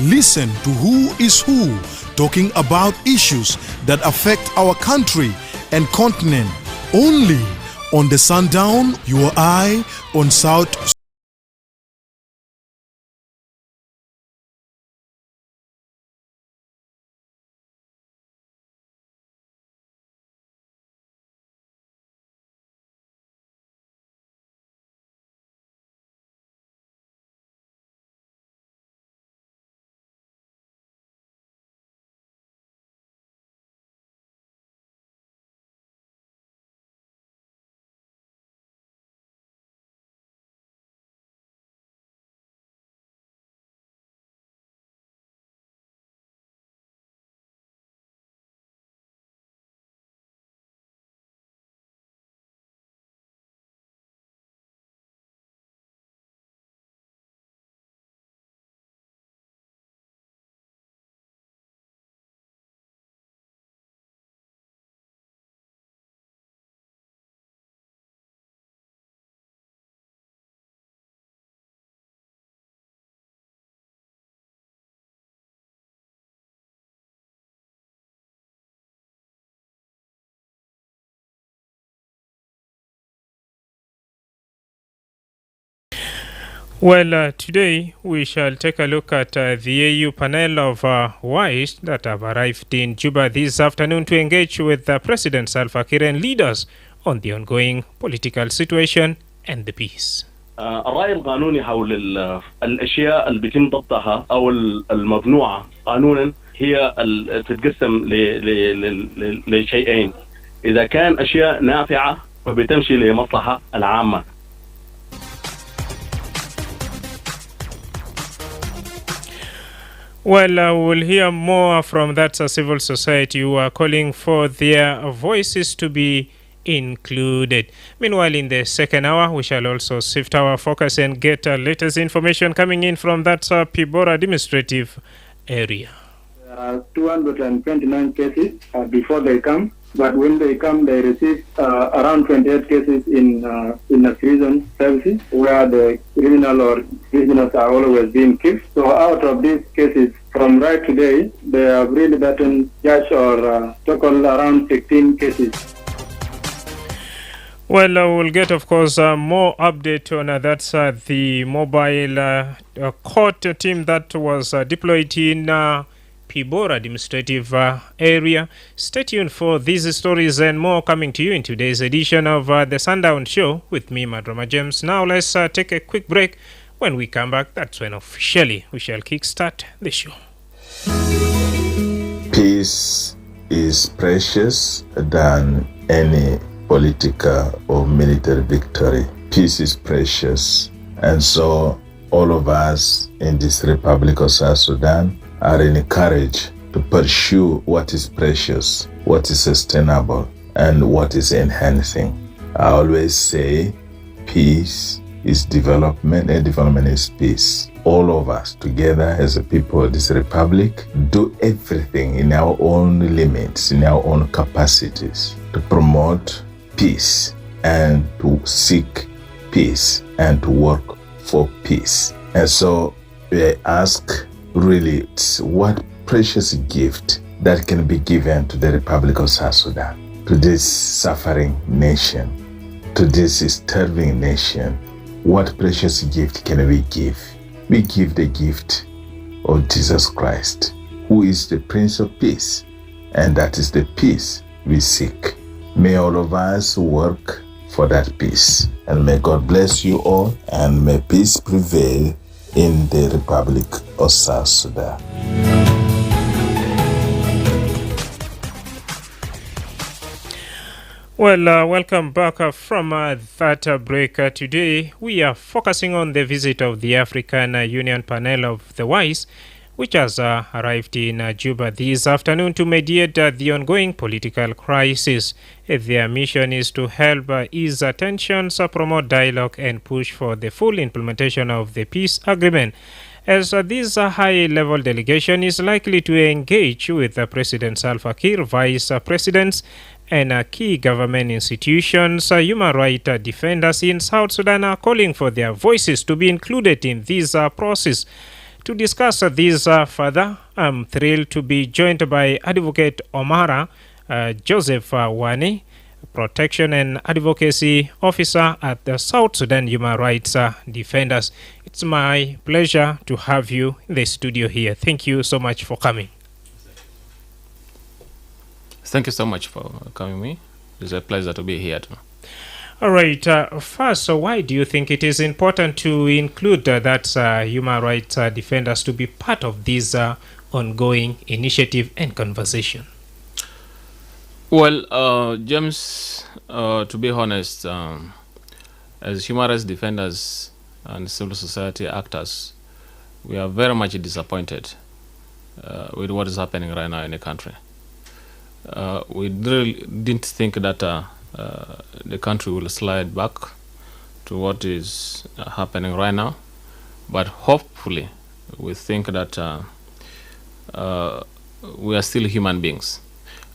Listen to Who is Who, talking about issues that affect our country and continent. Only on the Sundown, your eye on South. Well, today we shall take a look at the AU panel of WISE that have arrived in Juba this afternoon to engage with President Salva Kiir and leaders on the ongoing political situation and the peace. الرأي القانوني حول الأشياء اللي بيتم ضبطها أو الممنوعة قانونا هي تتقسم لشيئين. إذا كان أشياء نافعة فبتمشي لمصلحة العامة. Well, we'll hear more from that civil society who are calling for their voices to be included. Meanwhile, in the second hour, we shall also shift our focus and get latest information coming in from that Pibora administrative area. There are 229 cases before they come, but when they come, they receive around 28 cases in the prison services where the criminal or prisoners are always being kept. So out of these cases, from right today, they have really gotten judge or total around 16 cases. Well, we'll get, of course, more update on that's the mobile court team that was deployed in Pibora administrative area. Stay tuned for these stories and more coming to you in today's edition of the Sundown Show with me, Madrama James. Now let's take a quick break. When we come back, that's when officially we shall kickstart the show. Peace is precious than any political or military victory. Peace is precious. And so all of us in this Republic of South Sudan are encouraged to pursue what is precious, what is sustainable, and what is enhancing. I always say peace is development and development is peace. All of us together as a people of this republic do everything in our own limits, in our own capacities to promote peace and to seek peace and to work for peace. And so I ask really what precious gift that can be given to the Republic of South Sudan, to this suffering nation, to this starving nation. What precious gift can we give? We give the gift of Jesus Christ, who is the Prince of Peace, and that is the peace we seek. May all of us work for that peace, and may God bless you all, and may peace prevail in the Republic of South Sudan. Well, welcome back from that break. Today, we are focusing on the visit of the African Union panel of the WISE, which has arrived in Juba this afternoon to mediate the ongoing political crisis. Their mission is to help ease tensions, promote dialogue, and push for the full implementation of the peace agreement. As this high-level delegation is likely to engage with President Salva Kiir, vice presidents, and key government institutions, human rights defenders in South Sudan are calling for their voices to be included in this process. To discuss this further, I'm thrilled to be joined by Advocate Omara Joseph Wani, Protection and Advocacy Officer at the South Sudan Human Rights Defenders. It's my pleasure to have you in the studio here. Thank you so much for coming. Thank you so much for coming me. It's a pleasure to be here too. All right. First, why do you think it is important to include that human rights defenders to be part of this ongoing initiative and conversation? Well, James, to be honest, as human rights defenders and civil society actors, we are very much disappointed with what is happening right now in the country. We really didn't think that the country will slide back to what is happening right now, but hopefully we think that we are still human beings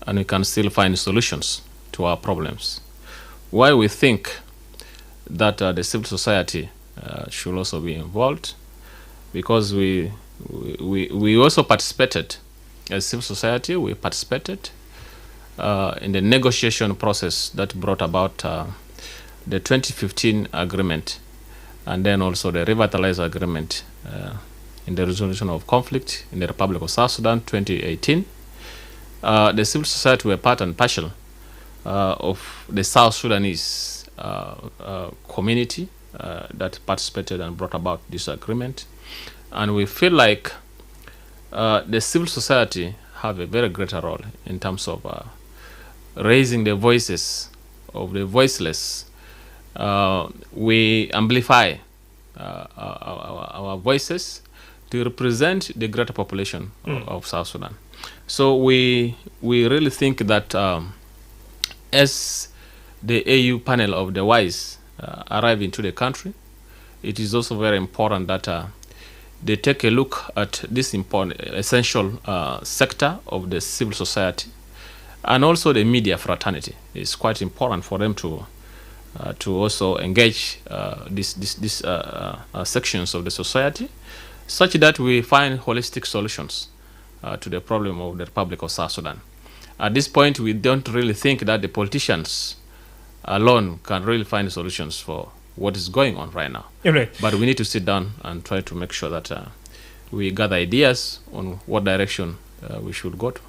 and we can still find solutions to our problems. Why we think that the civil society should also be involved, because we also participated as civil society. We participated in the negotiation process that brought about the 2015 agreement, and then also the revitalized agreement in the resolution of conflict in the Republic of South Sudan 2018. The civil society were part and parcel of the South Sudanese community that participated and brought about this agreement. And we feel like the civil society have a very greater role in terms of raising the voices of the voiceless. We amplify our voices to represent the greater population of South Sudan. So we really think that as the AU panel of the wise arrive into the country, it is also very important that they take a look at this important, essential sector of the civil society, and also the media fraternity. It's quite important for them to also engage these sections of the society, such that we find holistic solutions to the problem of the Republic of South Sudan. At this point, we don't really think that the politicians alone can really find solutions for what is going on right now. Right. But we need to sit down and try to make sure that we gather ideas on what direction we should go to.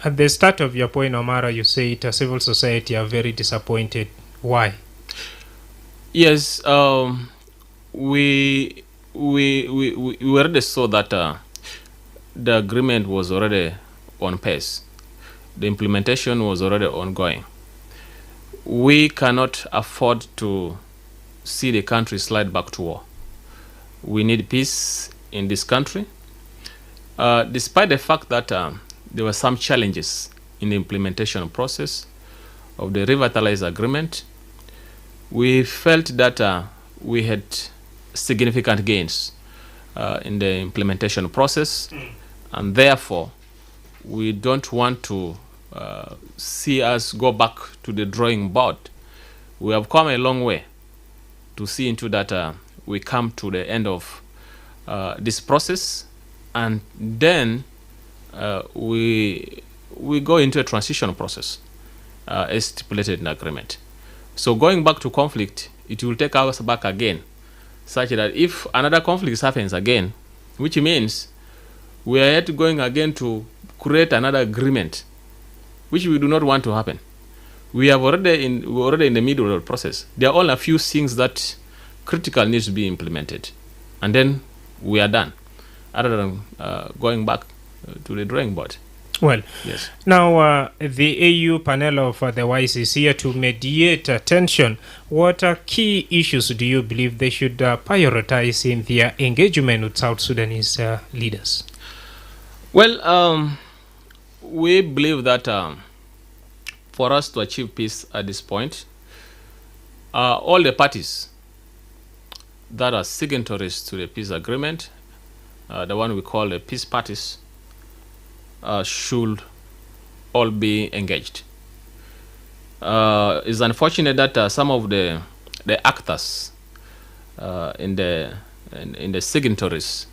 At the start of your point, Omara, you said civil society are very disappointed. Why? Yes, we already saw that the agreement was already on pace. The implementation was already ongoing. We cannot afford to see the country slide back to war. We need peace in this country. Despite the fact that there were some challenges in the implementation process of the revitalized agreement, we felt that we had significant gains in the implementation process, and therefore we don't want to see us go back to the drawing board. We have come a long way to see into that we come to the end of this process, and then we go into a transition process as stipulated in agreement. So going back to conflict, it will take us back again, such that if another conflict happens again, which means we are yet going again to create another agreement, which we do not want to happen. We're already in the middle of the process. There are only a few things that critical needs to be implemented, and then we are done, other than going back to the drawing board. Well, yes. Now the AU panel of the WISE is here to mediate tension. What key issues do you believe they should prioritize in their engagement with South Sudanese leaders? Well, we believe that for us to achieve peace at this point, all the parties that are signatories to the peace agreement, the one we call the peace parties, should all be engaged. It's unfortunate that some of the actors in the signatories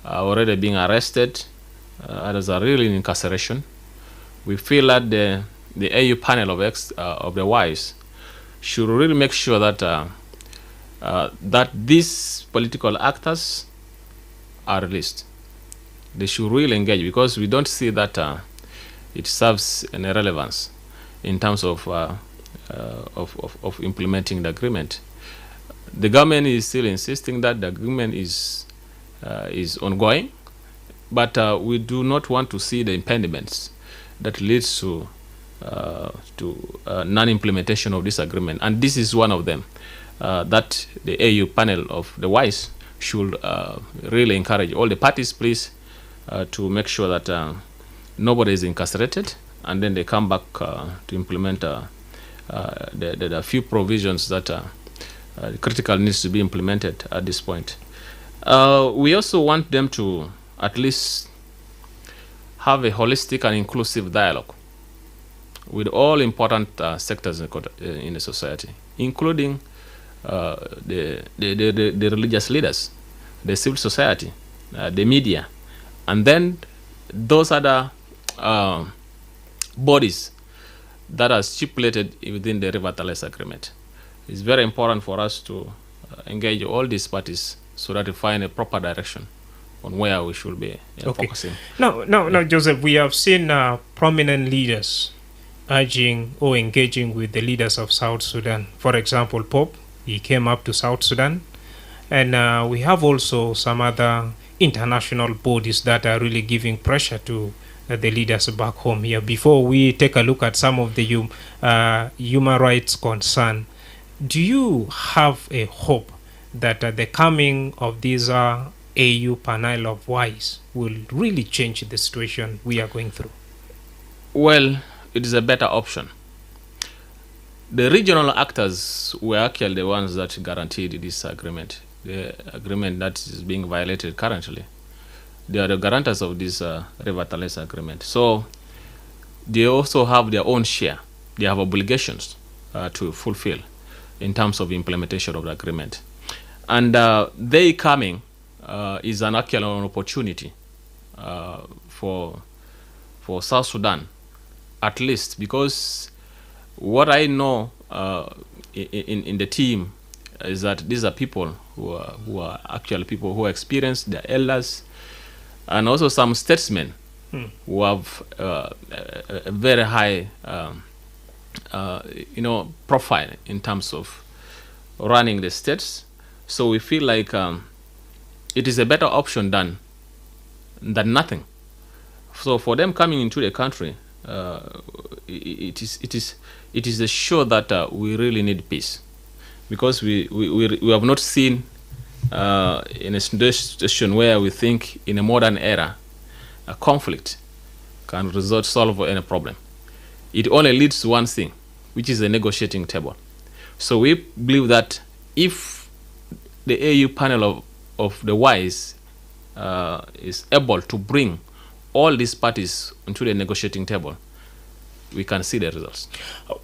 are already being arrested. Others are really in incarceration. We feel that the AU panel of the wise should really make sure that that these political actors are released. They should really engage, because we don't see that it serves any relevance in terms of implementing the agreement. The government is still insisting that the agreement is ongoing, but we do not want to see the impediments that leads to non-implementation of this agreement, and this is one of them. That the AU panel of the wise should really encourage all the parties, please, to make sure that nobody is incarcerated, and then they come back to implement the few provisions that critical needs to be implemented at this point. We also want them to at least have a holistic and inclusive dialogue with all important sectors in the society, including the religious leaders, the civil society, the media, and then those other bodies that are stipulated within the Revitalize Agreement. It's very important for us to engage all these parties so that we find a proper direction on where we should be focusing. Now, Joseph, we have seen prominent leaders urging or engaging with the leaders of South Sudan. For example, Pope, he came up to South Sudan. And we have also some other international bodies that are really giving pressure to the leaders back home here. Before we take a look at some of the human rights concern, do you have a hope that the coming of these AU panel of wise will really change the situation we are going through? Well, it is a better option. The regional actors were actually the ones that guaranteed this agreement, the agreement that is being violated currently. They are the guarantors of this Revitalize Agreement. So they also have their own share. They have obligations to fulfill in terms of implementation of the agreement. And they coming is an actual opportunity for South Sudan, at least, because what I know in the team is that these are people who are actually people who are experienced, they're elders, and also some statesmen who have a very high profile in terms of running the states. So we feel like it is a better option than nothing. So for them coming into the country, it is a show that we really need peace, because we have not seen in a situation where we think in a modern era a conflict can solve any problem. It only leads to one thing, which is a negotiating table. So we believe that if the AU panel of the wise is able to bring all these parties onto the negotiating table, we can see the results.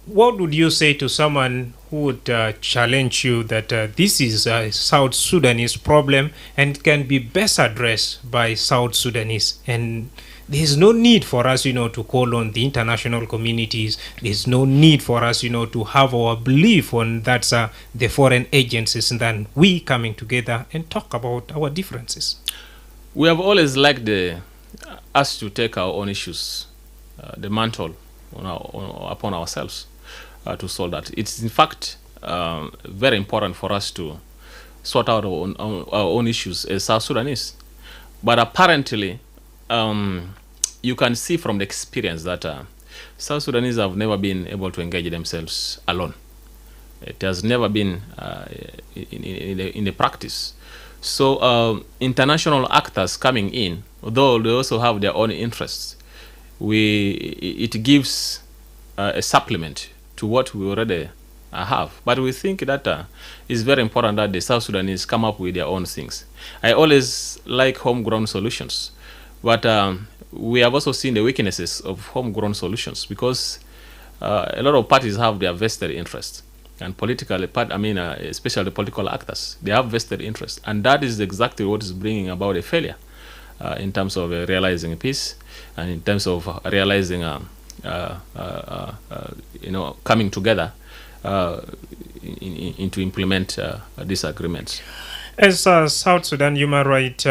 What would you say to someone who would challenge you that this is a South Sudanese problem and can be best addressed by South Sudanese, and there's no need for us, to call on the international communities. There's no need for us, to have our belief on that's the foreign agencies, and then we coming together and talk about our differences? We have always liked us to take our own issues, the mantle upon ourselves to solve that. It's in fact very important for us to sort out our own issues as South Sudanese. But apparently, you can see from the experience that South Sudanese have never been able to engage themselves alone. It has never been in the practice. So international actors coming in, although they also have their own interests, it gives a supplement to what we already have. But we think that it's very important that the South Sudanese come up with their own things. I always like homegrown solutions, but we have also seen the weaknesses of homegrown solutions, because a lot of parties have their vested interest, and especially the political actors, they have vested interest, and that is exactly what is bringing about a failure in terms of realizing peace and in terms of realizing, coming together to implement these agreements. As South Sudan Human Rights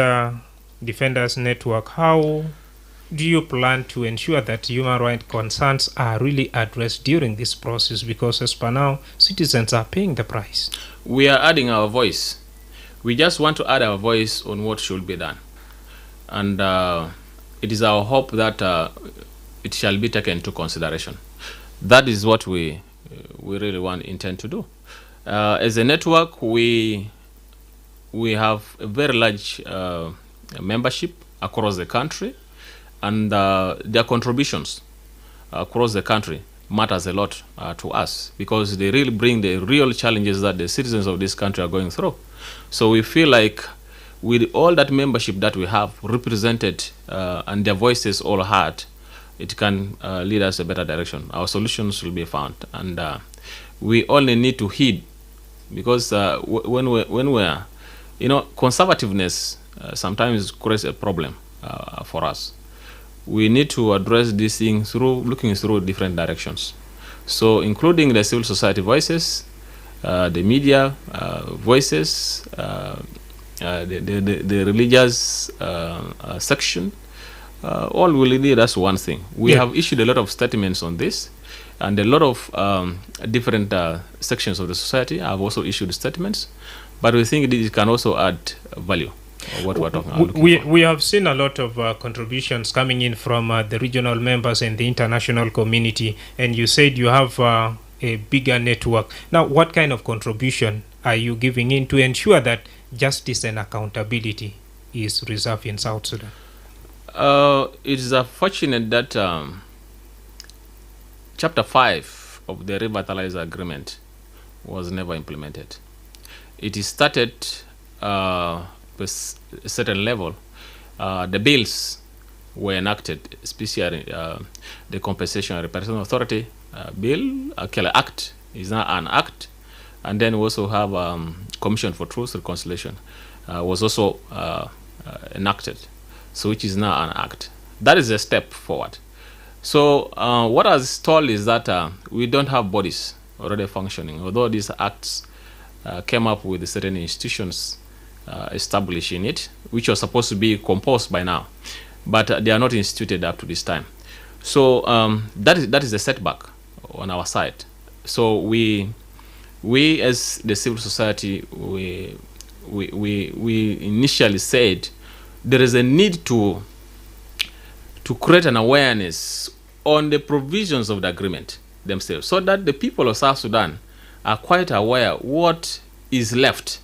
Defenders Network, how do you plan to ensure that human rights concerns are really addressed during this process? Because as per now, citizens are paying the price. We are adding our voice. We just want to add our voice on what should be done. And it is our hope that it shall be taken into consideration. That is what we really intend to do. As a network, we have a very large membership across the country, and their contributions across the country matters a lot to us, because they really bring the real challenges that the citizens of this country are going through. So we feel like with all that membership that we have represented and their voices all heard, it can lead us a better direction. Our solutions will be found, and we only need to heed, because when we're conservativeness sometimes creates a problem for us. We need to address these things through looking through different directions. So including the civil society voices, the media voices, the religious section, all will lead us one thing. We have issued a lot of statements on this, and a lot of different sections of the society have also issued statements, but we think it can also add value. What we're talking about. We have seen a lot of contributions coming in from the regional members and the international community, and you said you have a bigger network. Now, what kind of contribution are you giving in to ensure that justice and accountability is reserved in South Sudan? It is unfortunate that Chapter 5 of the Revitalize Agreement was never implemented. It is started with a certain level. The bills were enacted, especially the Compensation and Reparation Authority Bill, Act is now an act, and then we also have Commission for Truth Reconciliation was also enacted, so which is now an act. That is a step forward. So what I was told is that we don't have bodies already functioning, although these acts came up with certain institutions establishing it, which was supposed to be composed by now, but they are not instituted up to this time. So that is a setback on our side. So we as the civil society, we initially said there is a need to create an awareness on the provisions of the agreement themselves, so that the people of South Sudan are quite aware what is left,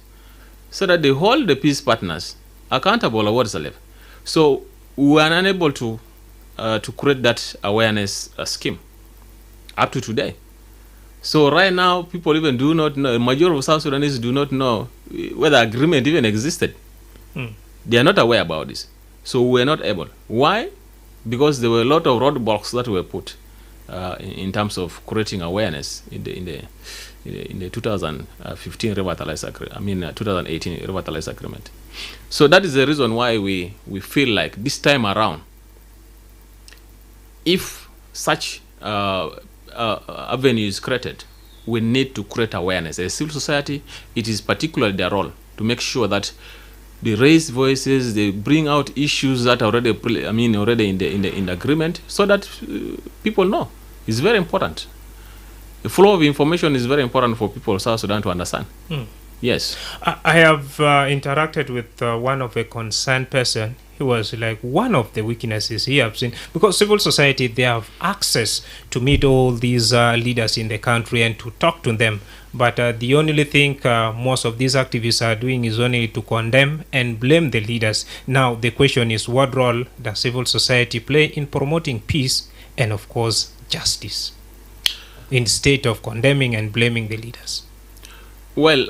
so that they hold the peace partners accountable of what is left. So we are unable to create that awareness scheme up to today. So right now, people even do not know, the majority of South Sudanese do not know whether agreement even existed. They are not aware about this. So we are not able. Why? Because there were a lot of roadblocks that were put in terms of creating awareness in the 2015 Revitalize Agreement. 2018 Revitalize Agreement. So that is the reason why we feel like this time around, if such avenue is created, we need to create awareness. As civil society, it is particularly their role to make sure that they raise voices, they bring out issues that are already in the agreement, so that people know. It's very important. The flow of information is very important for people of South Sudan to understand. Yes. I have interacted with one of a concerned person. He was like, one of the weaknesses he has seen, because civil society, they have access to meet all these leaders in the country and to talk to them. But the only thing most of these activists are doing is only to condemn and blame the leaders. Now, the question is, what role does civil society play in promoting peace and, of course, justice, instead of condemning and blaming the leaders? Well,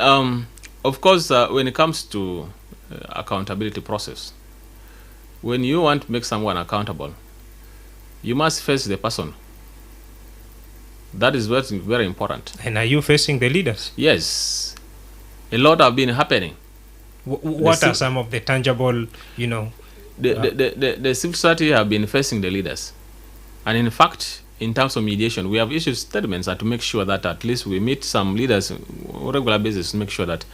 of course, when it comes to accountability process, when you want to make someone accountable, you must face the person. That is very important. And are you facing the leaders? Yes. A lot have been happening. What are some of the tangible, the civil society have been facing the leaders. And in fact, in terms of mediation, we have issued statements to make sure that at least we meet some leaders on a regular basis to make sure that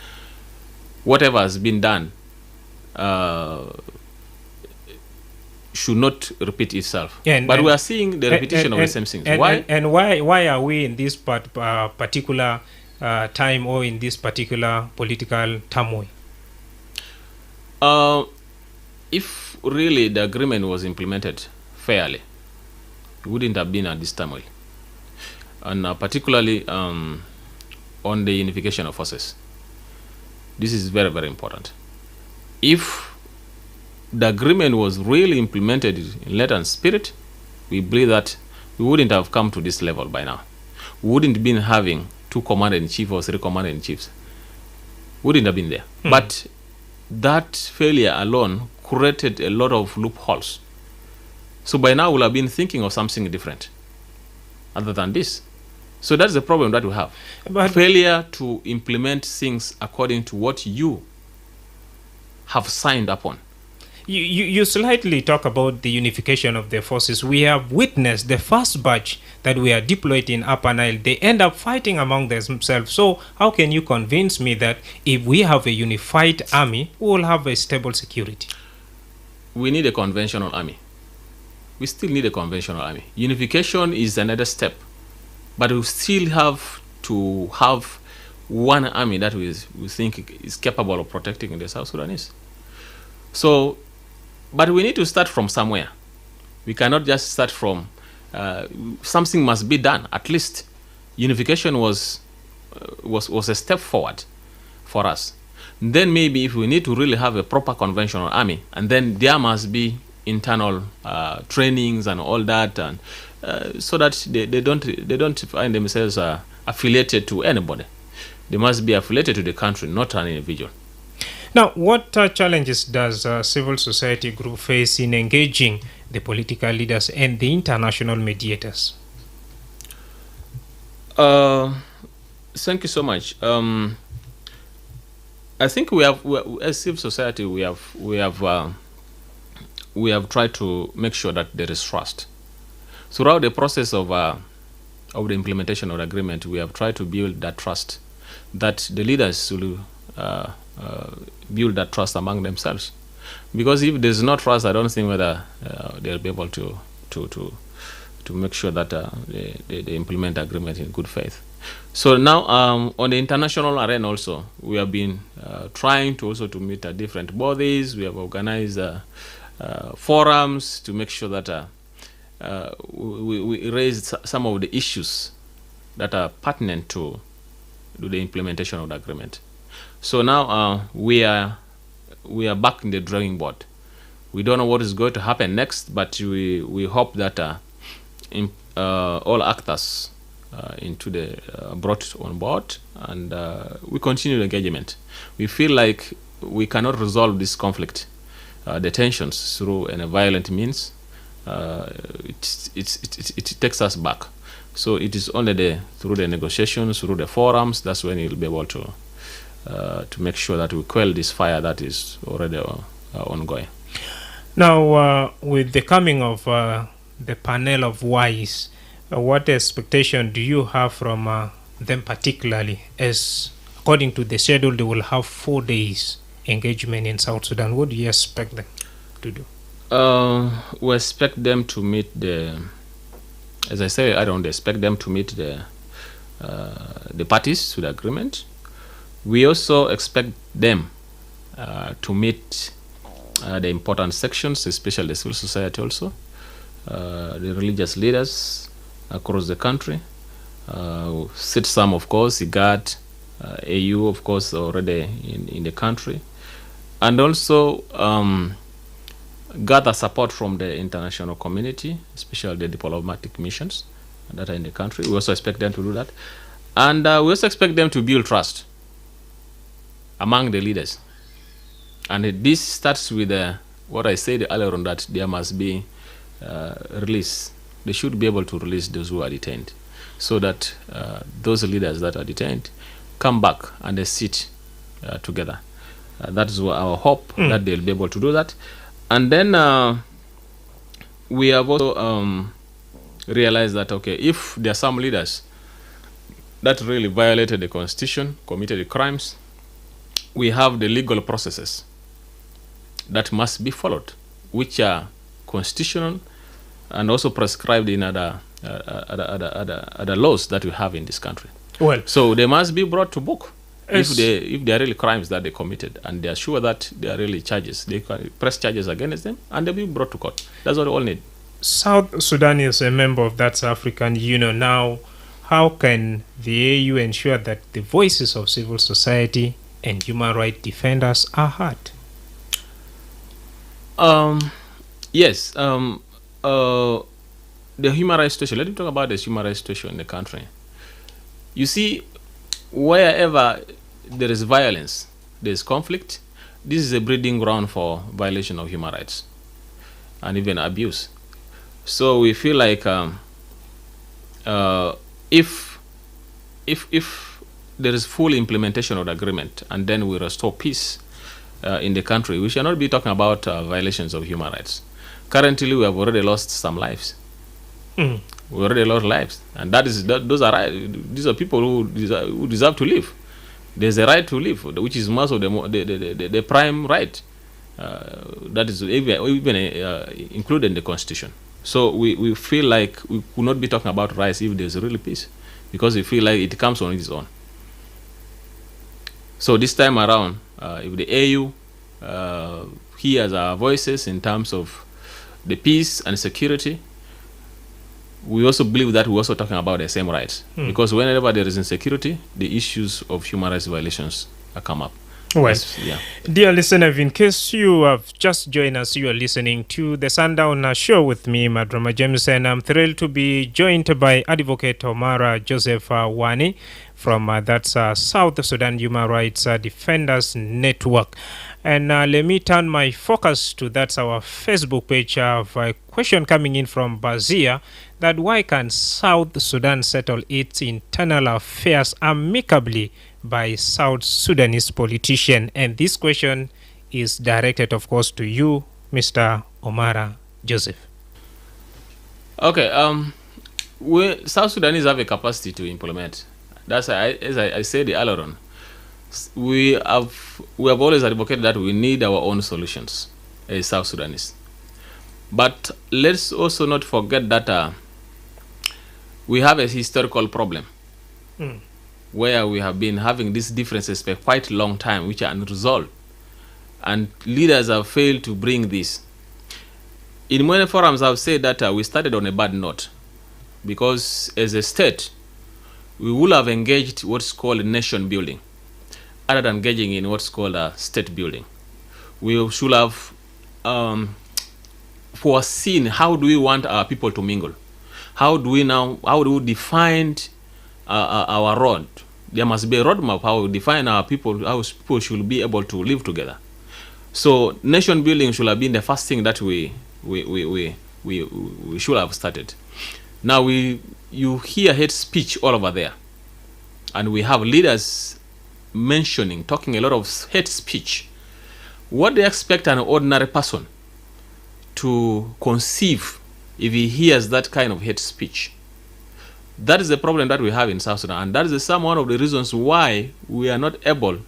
whatever has been done should not repeat itself. But we are seeing the repetition of the same things. Why? And why are we in this particular time or in this particular political turmoil? If really the agreement was implemented fairly, it wouldn't have been at this turmoil. And particularly on the unification of forces. This is very, very important. If the agreement was really implemented in letter and spirit, we believe that we wouldn't have come to this level by now. We wouldn't have been having 2 commander-in-chief or 3 commander-in-chiefs. Wouldn't have been there. But that failure alone created a lot of loopholes. So by now we'll have been thinking of something different other than this. So that's the problem that we have. But failure to implement things according to what you have signed upon. You slightly talk about the unification of the forces. We have witnessed the first batch that we are deployed in Upper Nile. They end up fighting among themselves. So how can you convince me that if we have a unified army, we will have a stable security? We need a conventional army. We still need a conventional army. Unification is another step. But we still have to have one army that we think is capable of protecting the South Sudanese. So, but we need to start from somewhere. We cannot just start from, something must be done. At least unification was a step forward for us. Then maybe if we need to really have a proper conventional army, and then there must be internal trainings and all that, and so that they don't find themselves affiliated to anybody. They must be affiliated to the country, not an individual. Now, what challenges does civil society group face in engaging the political leaders and the international mediators? Thank you so much. I think we have, as civil society, we have tried to make sure that there is trust. Throughout the process of the implementation of the agreement, we have tried to build that trust, that the leaders will build that trust among themselves. Because if there's no trust, I don't think whether they'll be able to make sure that they implement the agreement in good faith. So now on the international arena also, we have been trying to meet different bodies. We have organized forums to make sure that we raise some of the issues that are pertinent to the implementation of the agreement. So now we are back in the drawing board. We don't know what is going to happen next, but we hope that all actors brought on board, and we continue the engagement. We feel like we cannot resolve this conflict, the tensions, through a violent means. It takes us back. So it is only through the negotiations, through the forums, that's when you'll be able to make sure that we quell this fire that is already ongoing. Now, with the coming of the panel of wise, what expectation do you have from them particularly, as according to the schedule they will have 4 days engagement in South Sudan? What do you expect them to do? We expect them to meet as I say, I don't expect them to meet the parties to the agreement. We also expect them to meet the important sections, especially the civil society also, the religious leaders across the country, CITSAM, of course, IGAD, AU, of course, already in the country, and also gather support from the international community, especially the diplomatic missions that are in the country. We also expect them to do that. And we also expect them to build trust among the leaders. And this starts with what I said earlier on, that there must be release. They should be able to release those who are detained, so that those leaders that are detained come back and they sit together. That is our hope, that they'll be able to do that. And then we have also realized that, okay, if there are some leaders that really violated the constitution, committed crimes, we have the legal processes that must be followed, which are constitutional and also prescribed in other laws that we have in this country. Well, So they must be brought to book if Yes. they are really crimes that they committed, and they are sure that they are really charges. They can press charges against them, and they'll be brought to court. That's what we all need. South Sudan is a member of that African Union. Now, how can the AU ensure that the voices of civil society and human rights defenders are heard? Yes. The human rights situation. Let me talk about the human rights situation in the country. You see, wherever there is violence, there is conflict. This is a breeding ground for violation of human rights and even abuse. So we feel like if there is full implementation of the agreement and then we restore peace in the country, we shall not be talking about violations of human rights. Currently, we have already lost some lives. Mm. We already lost lives, and those are these are people who deserve to live. There's a right to live, which is most of the prime right. That is even included in the constitution. So we feel like we could not be talking about rights if there's really peace, because we feel like it comes on its own. So this time around, if the AU hears our voices in terms of the peace and security, we also believe that we're also talking about the same rights. Because whenever there is insecurity, the issues of human rights violations come up. Well, Yeah. dear listener, in case you have just joined us, you are listening to the Sundown show with me, Madrama James, and I'm thrilled to be joined by Advocate Omara Joseph Wani from that's South Sudan Human Rights Defenders Network. And let me turn my focus to that's our Facebook page. I have a question coming in from Bazia that why can South Sudan settle its internal affairs amicably by South Sudanese politician? And this question is directed, of course, to you, Mr. Omara Joseph. Okay. South Sudanese have a capacity to implement. That's as I said earlier on. We have always advocated that we need our own solutions as South Sudanese. But let's also not forget that we have a historical problem where we have been having these differences for quite a long time, which are unresolved. And leaders have failed to bring this. In many forums, I've said that we started on a bad note, because as a state, we would have engaged what's called nation building, other than engaging in what's called state building. We should have foreseen how do we want our people to mingle. How do we define our road? There must be a roadmap how we define our people, how people should be able to live together. So nation building should have been the first thing that we should have started. Now you hear hate speech all over there, and we have leaders talking a lot of hate speech. What do you expect an ordinary person to conceive if he hears that kind of hate speech? That is the problem that we have in South Sudan, and that is one of the reasons why we are not able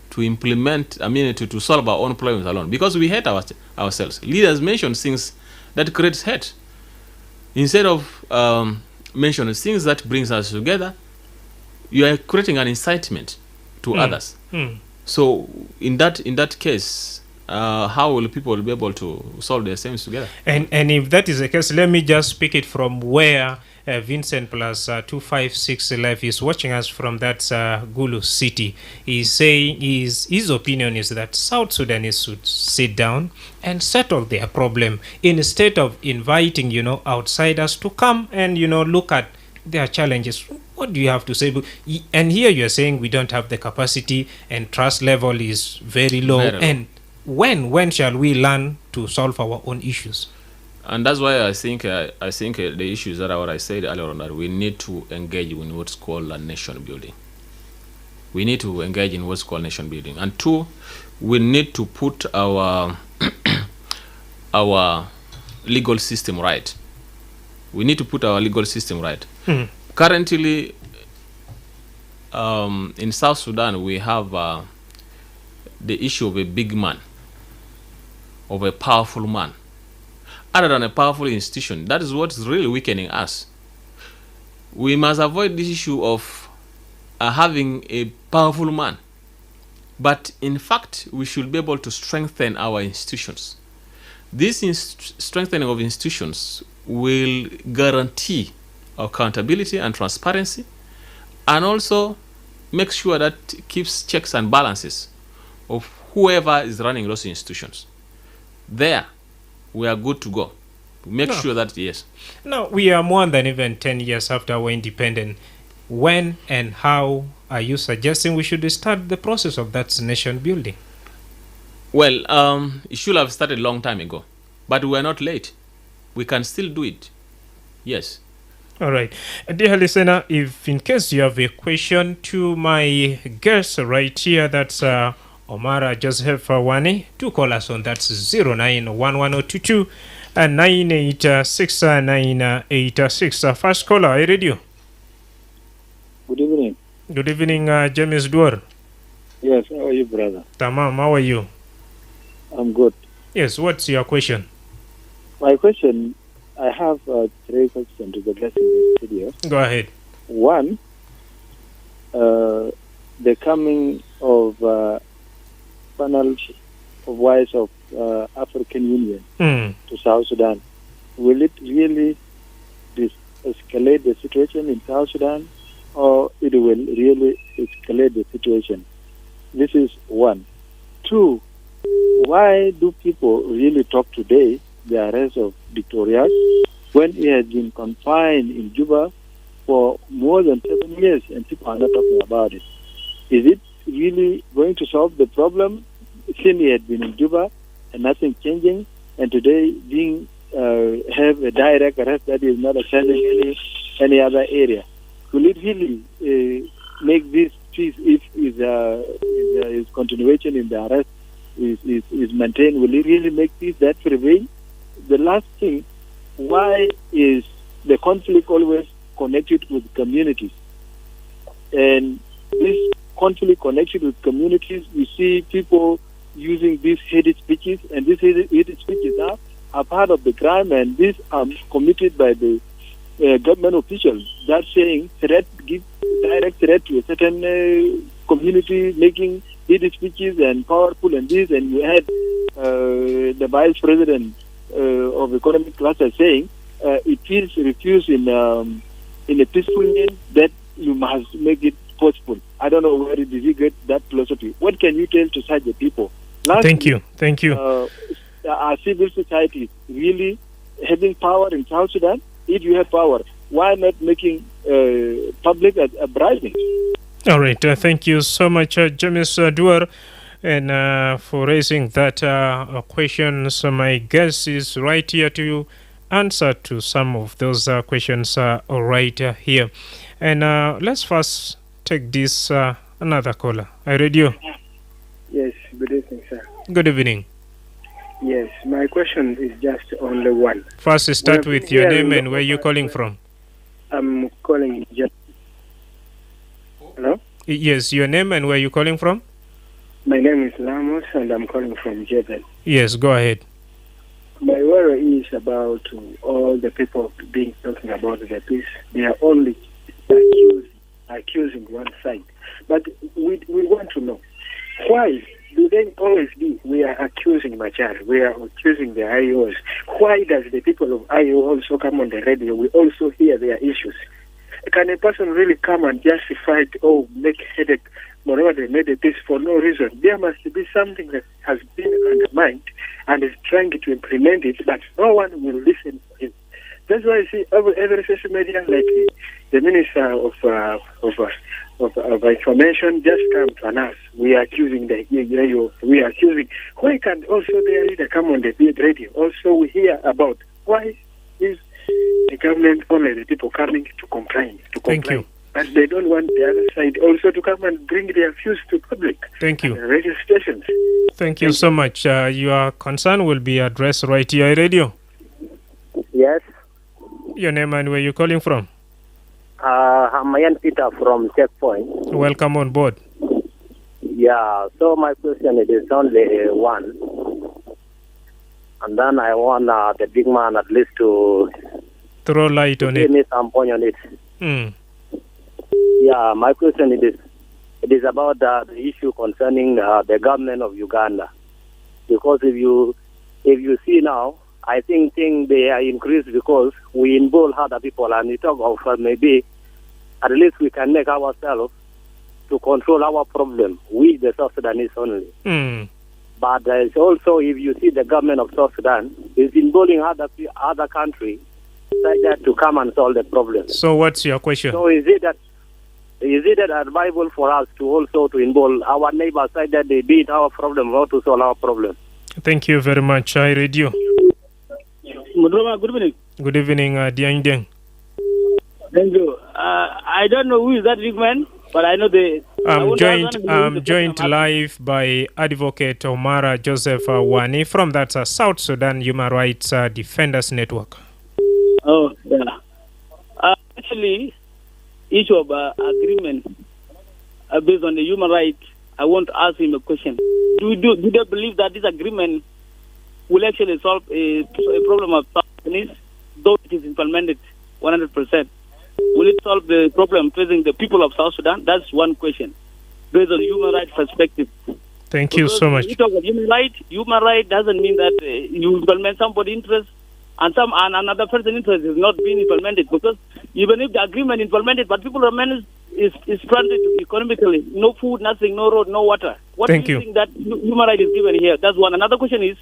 to implement, to solve our own problems alone, because we hate ourselves. Leaders mention things that creates hate instead of mentioning things that brings us together. You are creating an incitement to others. So in that case, how will people be able to solve their things together? And if that is the case, let me just speak it from where Vincent plus 256 Life is watching us from that Gulu city. He's saying his opinion is that South Sudanese should sit down and settle their problem instead of inviting outsiders to come and look at their challenges. What do you have to say? And here you're saying we don't have the capacity and trust level is very low. Very low. And when shall we learn to solve our own issues? And that's why I think the issues that what I said earlier on, that we need to engage in what's called nation building. We need to engage in what's called nation building. And two, we need to put our our legal system right. We need to put our legal system right. Hmm. Currently, in South Sudan, we have the issue of a big man, of a powerful man. Other than a powerful institution, that is what is really weakening us. We must avoid this issue of having a powerful man. But in fact, we should be able to strengthen our institutions. This strengthening of institutions will guarantee accountability and transparency, and also make sure that it keeps checks and balances of whoever is running those institutions. There, we are good to go. Make sure that, yes. Now, we are more than even 10 years after our independence. When and how are you suggesting we should start the process of that nation building? Well, it should have started a long time ago, but we are not late. We can still do it. Yes. All right. Dear listener, if in case you have a question to my guest right here, that's Omar Joseph Wani, do call us on that 091122 986 First caller, I read you. Good evening. Good evening, James Duar. Yes, how are you, brother? Tamam, how are you? I'm good. Yes, what's your question? My question, I have 3 questions to the guest in the studio. Go ahead. One, the coming of panels of voice of African Union to South Sudan, will it really escalate the situation in South Sudan, or it will really escalate the situation? This is one. Two, why do people really talk today the arrest of Victoria when he has been confined in Juba for more than 7 years and people are not talking about it? Is it really going to solve the problem since he had been in Juba and nothing changing, and today being have a direct arrest that is not accessing any other area? Will it really make this peace if his continuation in the arrest is maintained? Will it really make peace that prevail? The last thing, why is the conflict always connected with communities? And this conflict connected with communities, we see people using these hate speeches, and these hate speeches are part of the crime, and these are committed by the government officials. That saying give direct threat to a certain community, making hate speeches and powerful and this, and you had the vice president of economic cluster saying it is refused in a peaceful means that you must make it possible. I don't know where did he get that philosophy. What can you tell to such a people? Lastly, Thank you. Are civil society really having power in South Sudan? If you have power, why not making public bribing? All right. Thank you so much, James Duar, and for raising that question. So my guest is right here to answer to some of those questions right here. And let's first take this another caller. I read you. Yes, good evening, sir. Good evening. Yes, my question is just only one. First, start with your name and where you're calling from. I'm calling just... Hello? Yes, your name and where you're calling from? My name is Lamos and I'm calling from Jebel. Yes, go ahead. My worry is about all the people being talking about the peace. They are only accusing one side. But we want to know, why do they always be, we are accusing Machar, we are accusing the IOs. Why does the people of IO also come on the radio? We also hear their issues. Can a person really come and justify it, make headache, moreover they made a peace for no reason? There must be something that has been undermined and is trying to implement it, but no one will listen to him. That's why I see every social media, like the Minister of Information just come to announce, we are accusing the we are accusing. Why can't also the leader come on the radio? Also we hear about why is the government only the people coming to complain? But they don't want the other side also to come and bring their views to public. Thank you. Radio stations. Thank you so much. Your concern will be addressed right here, radio. Yes. Your name and where you're calling from? I'm Mayan Peter from Checkpoint. Welcome on board. Yeah, so my question is only one. And then I want the big man at least to throw light on give it. me some point on it. Yeah, my question it is about the issue concerning the government of Uganda. Because if you see now, I think they are increased because we involve other people and we talk of maybe at least we can make ourselves to control our problem. We, the South Sudanese only. But also, if you see the government of South Sudan is involving other countries like that to come and solve the problem. So what's your question? So is it advisable for us to also to involve our neighbors like that they beat our problem or to solve our problem? Thank you very much. I read you. Madrama, good evening. Good evening, Diang Deng. Thank you. I don't know who is that big man, but I know I'm joined live by Advocate Omara Joseph Wani from that South Sudan Human Rights Defenders Network. Oh, yeah. Actually, issue of agreement based on the human rights, I want to ask him a question. Do they believe that this agreement will actually solve a problem of South Sudanese, though it is implemented 100%? Will it solve the problem facing the people of South Sudan? That's one question, based on human rights perspective. Thank you so much. When you talk about human right doesn't mean that you implement somebody's interest and another person's interest is not being implemented. Because even if the agreement implemented, but people remain is stranded economically, no food, nothing, no road, no water. What Thank do you you. think that human right is given here? That's one. Another question is,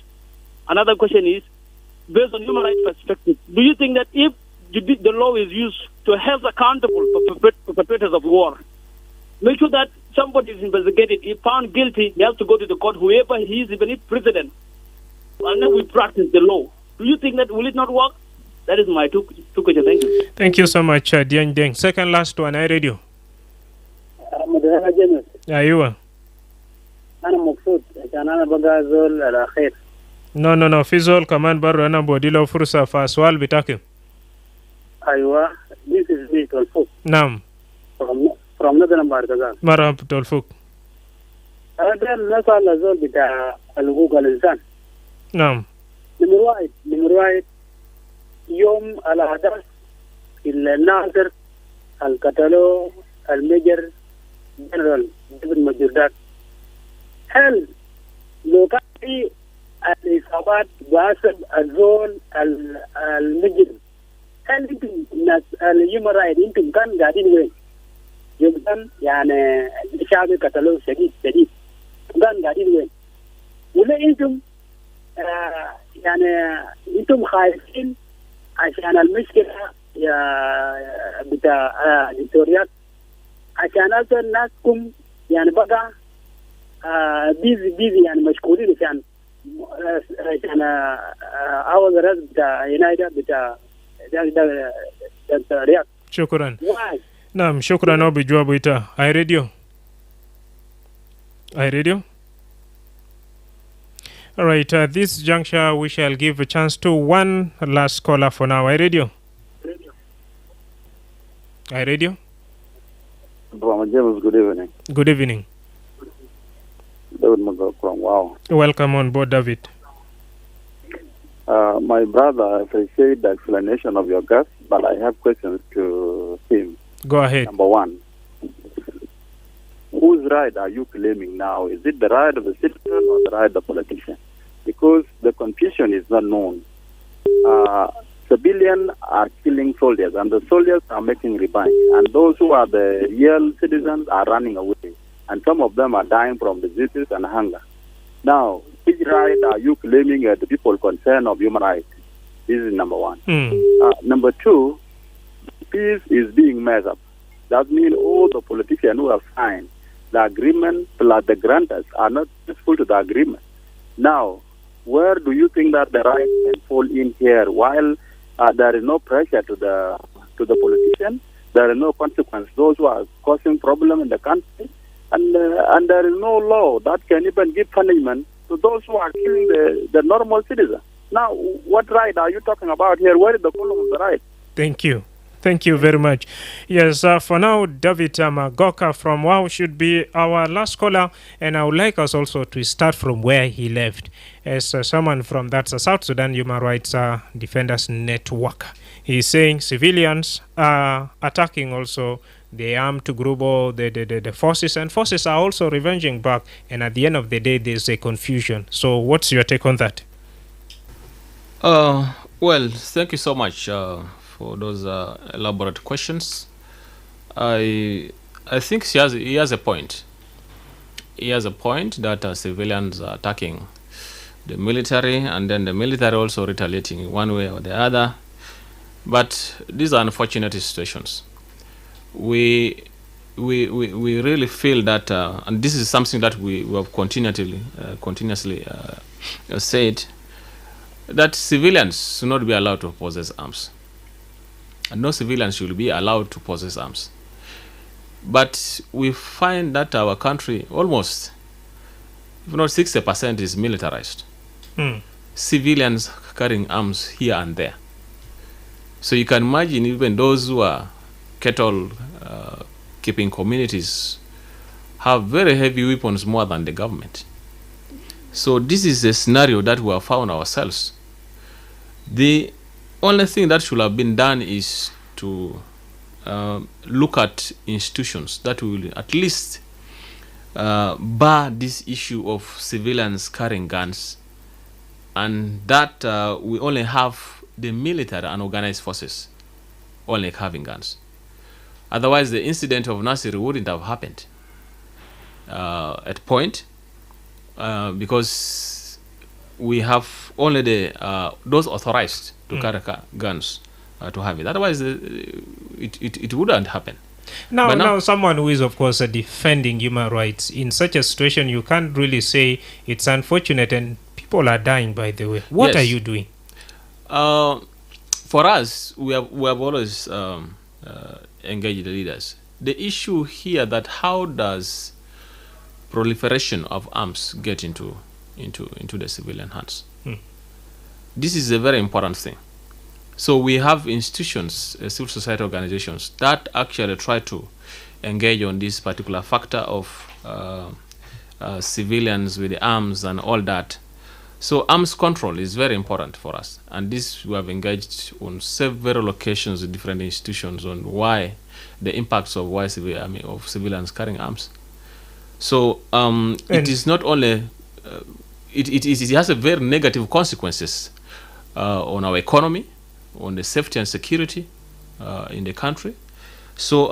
based on human rights perspective, do you think that if the law is used to help accountable for perpetrators of war, make sure that somebody is investigated, if found guilty, he has to go to the court, whoever he is, even if president, and then we practice the law. Do you think that will it not work? That is my two questions. Thank you. Thank you so much, Diang Deng. Second last one, I read you. أيوة. أنا مبسوط عشان أنا بقى زول على خير. No في زول كمان برا أنا بدي له فرصة فسؤال بتاعك. أيوة. This is me Tolfuk. نعم. From Northern Barkazan. مرحبا تولفوك. أنا نسأل الزول بتاع الحقوق الإنسان. نعم. نمر واحد يوم الأحداث الناصر القتلوا الميجر جنرال ابن مجردات. هل لو كان في الإصابات بحسب الزول المجرم، هل انتم ناس الهيومن رايت انتم كان قاعدين وين؟ يوم كان يعني الشعب قتلوه شديد كان قاعدين وين؟ ولا انتم يعني انتم خايفين عشان المشكله يا بتاع دكتوريات عشان اصلا ناسكم يعني بقى بيزي يعني مشغولين عشان اول راس بتاع ينايدا بتاع رياض. شكرا. نعم شكرا أو بجواب إيتا. I radio. All right, at this juncture, we shall give a chance to one last caller for now. I radio. James, good evening. Good evening. David Magokron, wow. Welcome on board, David. My brother, I appreciate the explanation of your guest, but I have questions to him. Go ahead. Number one, whose right are you claiming now? Is it the right of the citizen or the right of the politician? Because the confusion is not known. Civilians are killing soldiers, and the soldiers are making revenge, and those who are the real citizens are running away, and some of them are dying from diseases and hunger. Now, which right are you claiming the people concerned of human rights? This is number one. Number two, peace is being messed up. That means all the politicians who have signed the agreement plus the grantors are not useful to the agreement. Now, where do you think that the right can fall in here? While there is no pressure to the politician, there is no consequence. Those who are causing problem in the country, and there is no law that can even give punishment to those who are killing the normal citizen. Now, what right are you talking about here? Where is the column of the right? Thank you. Thank you very much. Yes, for now, David Magoka from WOW should be our last caller, and I would like us also to start from where he left. As someone from that South Sudan Human Rights Defenders Network, he's saying civilians are attacking also the armed group or the forces, and forces are also revenging back, and at the end of the day, there's a confusion. So what's your take on that? Well, thank you so much for those elaborate questions. I think he has a point. He has a point that civilians are attacking the military, and then the military also retaliating one way or the other. But these are unfortunate situations. We really feel that, and this is something that we have continuously said, that civilians should not be allowed to possess arms. And no civilians should be allowed to possess arms. But we find that our country, almost, if not 60%, is militarized. Civilians carrying arms here and there. So you can imagine even those who are cattle keeping communities have very heavy weapons more than the government. So this is a scenario that we have found ourselves. The only thing that should have been done is to look at institutions that will at least bar this issue of civilians carrying guns, and that we only have the military and organized forces only having guns. Otherwise, the incident of Nasir wouldn't have happened at point, because we have only those authorized to carry guns to have it. Otherwise, it wouldn't happen. Now, someone who is, of course, defending human rights, in such a situation, you can't really say it's unfortunate and people are dying, by the way. What are you doing? For us, we have always engaged the leaders. The issue here that how does proliferation of arms get into the civilian hands? This is a very important thing. So we have institutions, civil society organizations that actually try to engage on this particular factor of civilians with the arms and all that. So arms control is very important for us, and this we have engaged on several occasions with different institutions on why the impacts of of civilians carrying arms. So it is not only it has a very negative consequences on our economy, on the safety and security in the country. So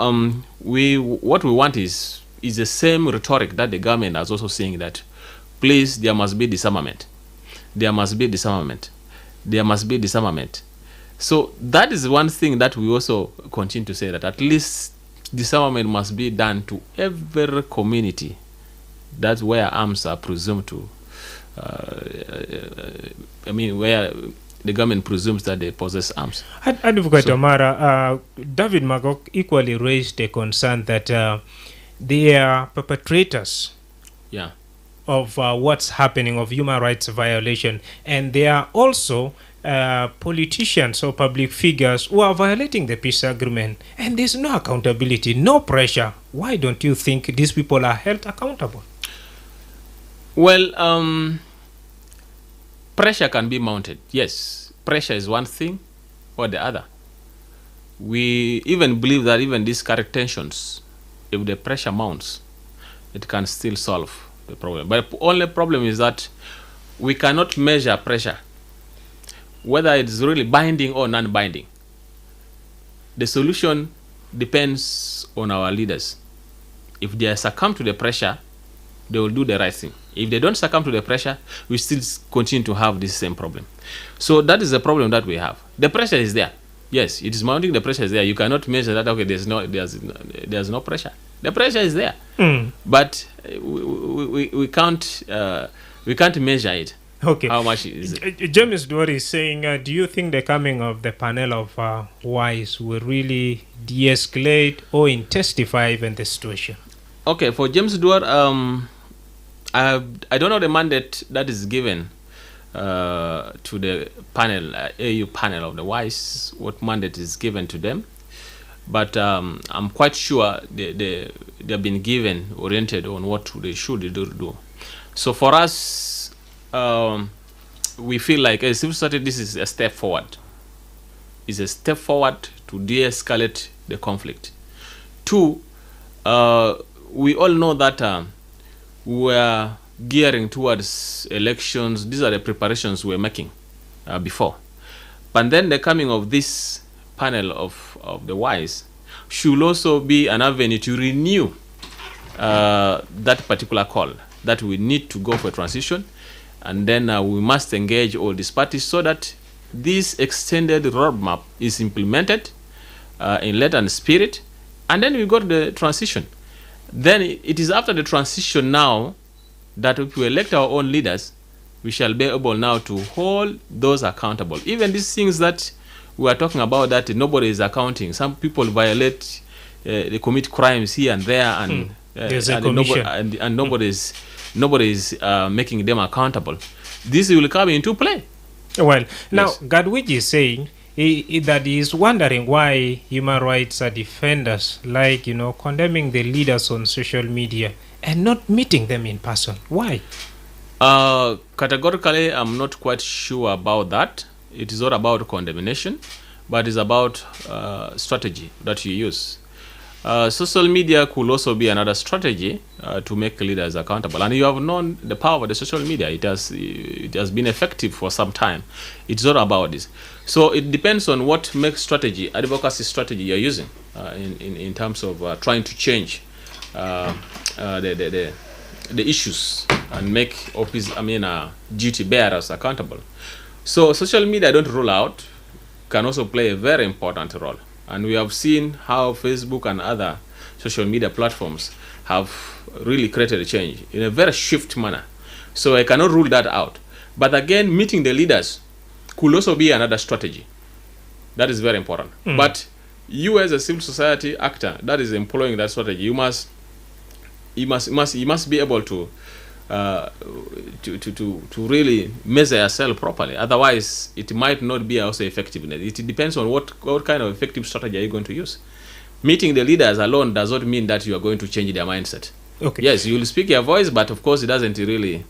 what we want is the same rhetoric that the government is also saying, that please, there must be disarmament. There must be disarmament. There must be disarmament. So that is one thing that we also continue to say, that at least disarmament must be done to every community that's where arms are presumed to where the government presumes that they possess arms. Advocate Omara, David Magok equally raised a concern that they are perpetrators of what's happening, of human rights violation, and they are also politicians or public figures who are violating the peace agreement, and there's no accountability, no pressure. Why don't you think these people are held accountable? Well, pressure can be mounted. Yes, pressure is one thing or the other. We even believe that even these current tensions, if the pressure mounts, it can still solve the problem. But the only problem is that we cannot measure pressure, whether it's really binding or non-binding. The solution depends on our leaders. If they succumb to the pressure, they will do the right thing. If they don't succumb to the pressure, we still continue to have this same problem. So that is the problem that we have. The pressure is there. Yes, it is mounting. The pressure is there. You cannot measure that. Okay, there's no pressure. The pressure is there, but we can't measure it. Okay. How much is it? James Duarte is saying, do you think the coming of the panel of wise will really de-escalate or intensify even the situation? Okay, for James Duarte, I don't know the mandate that is given to the panel, AU panel of the wise, what mandate is given to them. But I'm quite sure they've been given, oriented on what they should do. So for us, we feel like as civil society, this is a step forward. It's a step forward to de-escalate the conflict. Two, we all know that we're gearing towards elections. These are the preparations we're making before. But then the coming of this panel of the wise should also be an avenue to renew that particular call, that we need to go for transition, and then we must engage all these parties so that this extended roadmap is implemented in letter and spirit, and then we go to the transition. Then it is after the transition now that if we elect our own leaders, we shall be able now to hold those accountable. Even these things that we are talking about that nobody is accounting. Some people violate, they commit crimes here and there, and nobody is making them accountable. This will come into play. Well, now Gadwiji is saying that he is wondering why human rights defenders like condemning the leaders on social media and not meeting them in person. Why? Categorically, I'm not quite sure about that. It is not about condemnation, but it's about strategy that you use. Social media could also be another strategy to make leaders accountable. And you have known the power of the social media. It has been effective for some time. It's not about this. So it depends on what makes strategy, advocacy strategy you're using in terms of trying to change the issues and make duty bearers accountable. So social media, I don't rule out, can also play a very important role. And we have seen how Facebook and other social media platforms have really created a change in a very swift manner. So I cannot rule that out. But again, meeting the leaders could also be another strategy. That is very important. But you as a civil society actor that is employing that strategy, you must be able to really measure yourself properly. Otherwise, it might not be also effectiveness. It depends on what kind of effective strategy are you going to use. Meeting the leaders alone does not mean that you are going to change their mindset. Okay. Yes, you will speak your voice, but of course it does not really,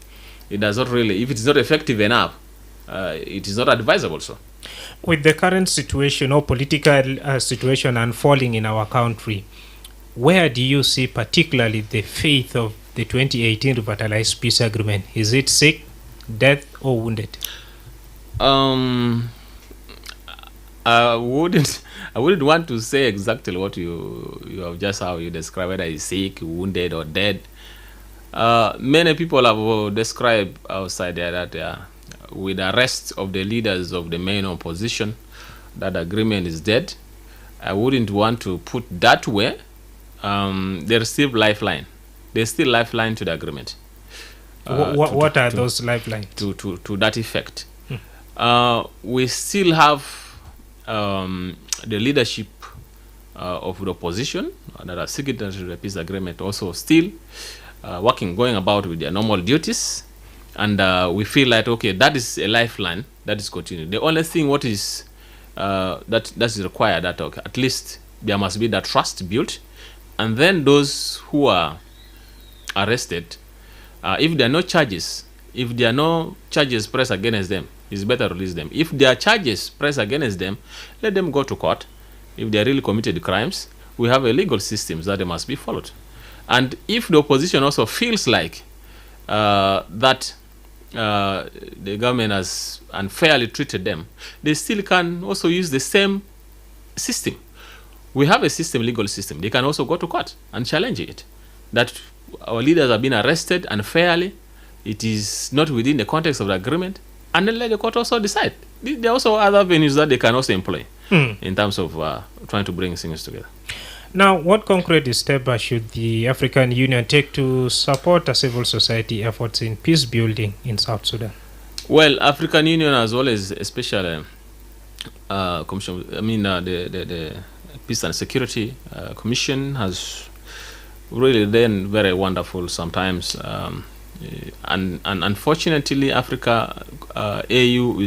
if it's not effective enough, it is not advisable. So with the current situation or political situation unfolding in our country, where do you see particularly the faith of the 2018 revitalized peace agreement? Is it sick, dead, or wounded? I wouldn't want to say exactly what you have just how you described, whether it's sick, wounded, or dead. Many people have described outside there that with the arrest of the leaders of the main opposition, that agreement is dead. I wouldn't want to put that way. There's still lifeline. There's still lifeline to the agreement. What are those lifelines? To that effect. We still have the leadership of the opposition that are signatories to the peace agreement also still going about with their normal duties. And we feel like, okay, that is a lifeline that is continuing. The only thing what is that is required, that at least there must be that trust built. And then those who are arrested, if there are no charges pressed against them, it's better release them. If there are charges pressed against them, let them go to court. If they are really committed crimes, we have a legal systems that they must be followed. And if the opposition also feels like that the government has unfairly treated them, they still can also use the same system. We have a legal system. They can also go to court and challenge it. That our leaders have been arrested unfairly. It is not within the context of the agreement. And then let the court also decide. There are also other venues that they can also employ in terms of trying to bring things together. Now, what concrete steps should the African Union take to support civil society efforts in peace building in South Sudan? Well, African Union as well as especially commission. I mean, the Peace and Security Commission has really done very wonderful sometimes. And unfortunately, Africa AU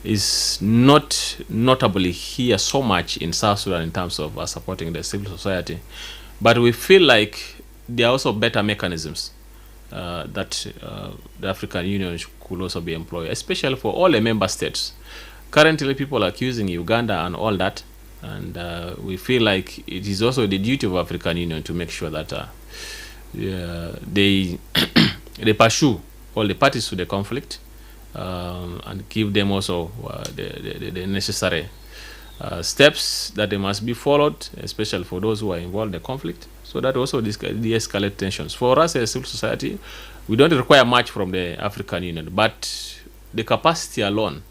is not notably here so much in South Sudan in terms of supporting the civil society, but we feel like there are also better mechanisms that the African Union could also be employed, especially for all the member states. Currently, people are accusing Uganda and all that, and we feel like it is also the duty of African Union to make sure that they they pursue all the parties to the conflict and give them also the necessary steps that they must be followed, especially for those who are involved in the conflict, so that also de-escalate tensions. For us as civil society, we don't require much from the African Union, but the capacity alone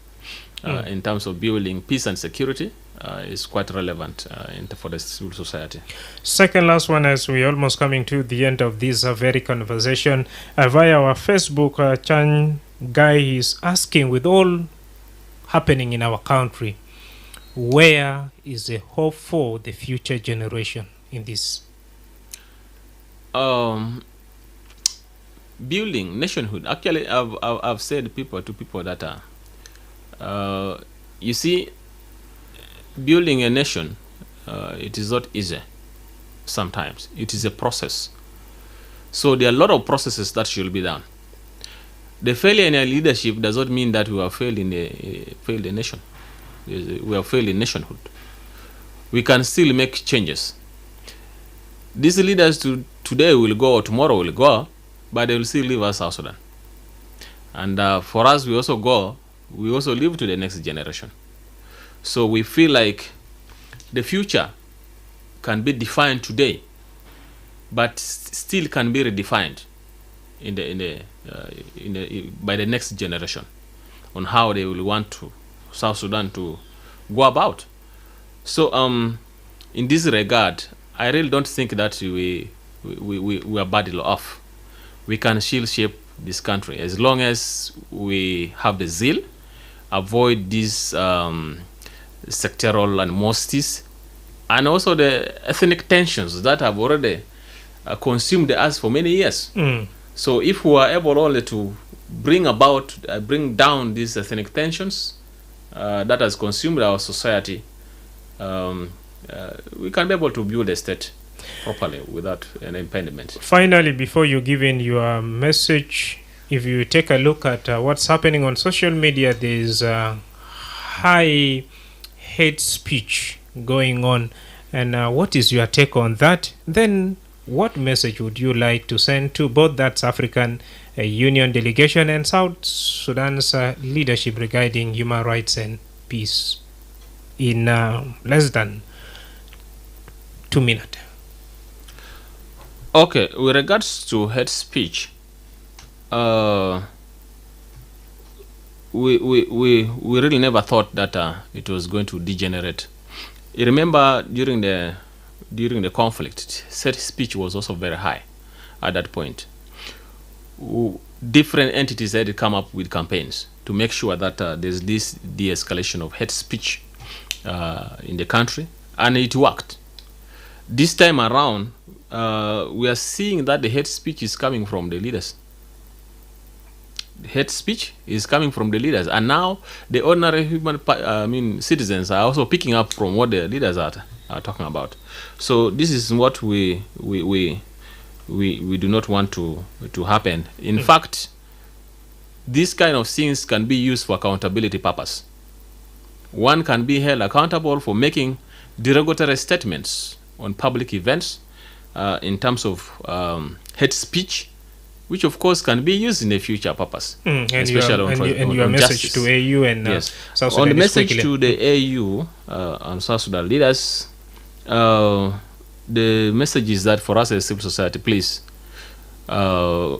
in terms of building peace and security is quite relevant for the civil society. Second last one, as we're almost coming to the end of this very conversation, via our Facebook, Chan Guy is asking, with all happening in our country, where is the hope for the future generation in this? Building nationhood. Actually, I've said to people that you see, building a nation, it is not easy. Sometimes it is a process. So there are a lot of processes that should be done. The failure in our leadership does not mean that we have failed in the nation. We have failed in nationhood. We can still make changes. These leaders today will go or tomorrow will go, but they will still leave us South Sudan. And for us, we also go. We also live to the next generation. So we feel like the future can be defined today, but still can be redefined by the next generation on how they will want South Sudan to go about. So in this regard, I really don't think that we are badly off. We can still shape this country as long as we have the zeal, avoid these sectoral animosities, and also the ethnic tensions that have already consumed us for many years. So if we are able only to bring down these ethnic tensions that has consumed our society, we can be able to build a state properly without an impediment. Finally, before you give in your message, if you take a look at what's happening on social media, there's high hate speech going on, and what is your take on that? Then what message would you like to send to both that African Union delegation and South Sudan's leadership regarding human rights and peace in less than 2 minutes? Okay, with regards to hate speech, we really never thought that it was going to degenerate. You remember during the conflict, hate speech was also very high at that point. Different entities had to come up with campaigns to make sure that there's this de-escalation of hate speech in the country, and it worked. This time around, we are seeing that the hate speech is coming from the leaders. The hate speech is coming from the leaders, and now the ordinary citizens are also picking up from what the leaders are talking about. So this is what we do not want to happen. In fact, these kind of things can be used for accountability purpose. One can be held accountable for making derogatory statements on public events in terms of hate speech, which of course can be used in the future purpose. And your message justice. to AU and yes. South Sudan. On the message to the AU and South Sudan leaders, the message is that for us as civil society, please engage